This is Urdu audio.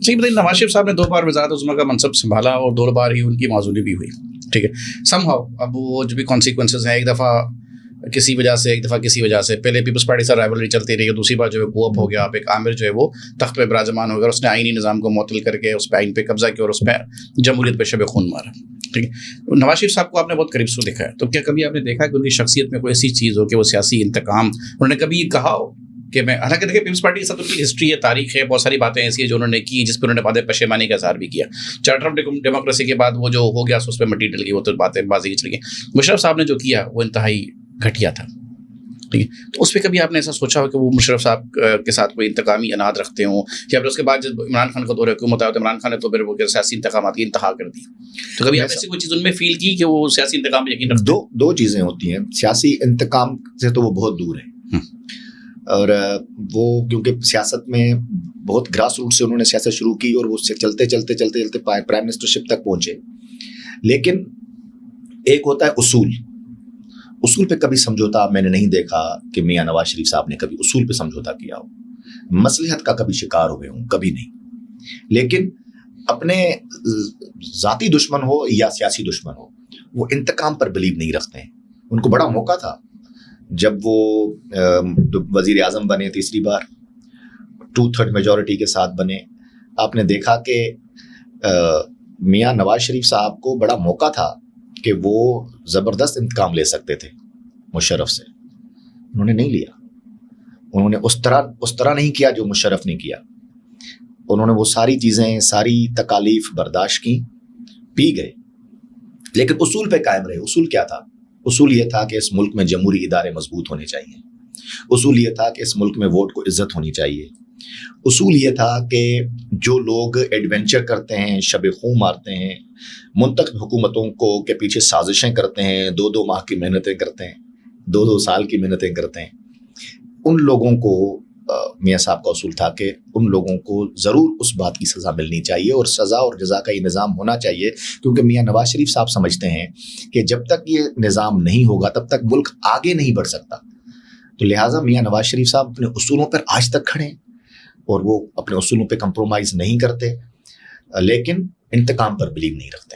صحیح بتائیے، نواز شریف صاحب نے 2 بار وزارت عظمیٰ کا منصب سنبھالا اور 2 بار ہی ان کی معزولی بھی ہوئی. ٹھیک ہے، سم ہاؤ اب وہ جو بھی کانسیکوینسز ہیں، ایک دفعہ کسی وجہ سے، ایک دفعہ کسی وجہ سے، پہلے پیپلز پارٹی سے رائیولری چلتی رہی ہے، دوسری بار جو ہے کو اپ ہو گیا، اب ایک عامر جو ہے وہ تخت پہ براجمان ہو گیا، اور اس نے آئینی نظام کو معطل کر کے اس پہ آئین پہ قبضہ کیا اور اس پہ جمہوریت پہ شب خون مارا. ٹھیک ہے، نواز شریف صاحب کو آپ نے بہت قریب سے دیکھا ہے، تو کیا کبھی آپ نے دیکھا کہ ان کی شخصیت میں کوئی ایسی چیز ہو کہ وہ سیاسی انتقام، انہوں نے کبھی یہ کہا ہو کہ میں، حالانکہ دیکھیں پیپلز پارٹی کے ساتھ ان کی ہسٹری ہے، تاریخ ہے، بہت ساری باتیں ایسی ہیں جو انہوں نے کی جس پہ انہوں نے بعد پشیمانی کا اظہار بھی کیا. چارٹر آف ڈیموکریسی کے بعد وہ جو ہو گیا اس پہ مٹیریل کی وہ تو باتیں بازی چل گئی. مشرف صاحب نے جو کیا وہ انتہائی گھٹیا تھا. ٹھیک ہے، تو اس پہ کبھی آپ نے ایسا سوچا ہو کہ وہ مشرف صاحب کے ساتھ کوئی انتقامی اناد رکھتے ہوں، یا پھر اس کے بعد جب عمران خان کا دور حکومت آیا تو عمران خان نے تو پھر وہ سیاسی انتقامات کی انتہا کر دی، تو کبھی آپ ایسی کوئی چیز ان میں فیل کی کہ وہ سیاسی انتقام یقین رکھتے ہیں؟ دو چیزیں ہوتی ہیں، سیاسی انتقام سے تو وہ بہت دور ہیں، اور وہ کیونکہ سیاست میں بہت گراس روٹ سے انہوں نے سیاست شروع کی اور وہ اس سے چلتے چلتے چلتے چلتے پرائم منسٹرشپ تک پہنچے. لیکن ایک ہوتا ہے اصول پہ کبھی سمجھوتا میں نے نہیں دیکھا کہ میاں نواز شریف صاحب نے کبھی اصول پہ سمجھوتا کیا ہو، مصلحت کا کبھی شکار ہوئے ہوں، کبھی نہیں. لیکن اپنے ذاتی دشمن ہو یا سیاسی دشمن ہو، وہ انتقام پر بلیو نہیں رکھتے ہیں. ان کو بڑا موقع تھا جب وہ وزیر اعظم بنے تیسری بار، 2/3 میجورٹی کے ساتھ بنے. آپ نے دیکھا کہ میاں نواز شریف صاحب کو بڑا موقع تھا کہ وہ زبردست انتقام لے سکتے تھے مشرف سے، انہوں نے نہیں لیا. انہوں نے اس طرح نہیں کیا جو مشرف نے کیا. انہوں نے وہ ساری چیزیں، ساری تکالیف برداشت کی، پی گئے، لیکن اصول پہ قائم رہے. اصول کیا تھا؟ اصول یہ تھا کہ اس ملک میں جمہوری ادارے مضبوط ہونے چاہیے. اصول یہ تھا کہ اس ملک میں ووٹ کو عزت ہونی چاہیے. اصول یہ تھا کہ جو لوگ ایڈونچر کرتے ہیں، شب خون مارتے ہیں، منتخب حکومتوں کو کے پیچھے سازشیں کرتے ہیں، 2 ماہ کی محنتیں کرتے ہیں، 2 سال کی محنتیں کرتے ہیں، ان لوگوں کو میاں صاحب کا اصول تھا کہ ان لوگوں کو ضرور اس بات کی سزا ملنی چاہیے، اور سزا اور جزا کا یہ نظام ہونا چاہیے. کیونکہ میاں نواز شریف صاحب سمجھتے ہیں کہ جب تک یہ نظام نہیں ہوگا تب تک ملک آگے نہیں بڑھ سکتا. تو لہٰذا میاں نواز شریف صاحب اپنے اصولوں پر آج تک کھڑے ہیں، اور وہ اپنے اصولوں پہ کمپرومائز نہیں کرتے، لیکن انتقام پر بلیو نہیں رکھتے.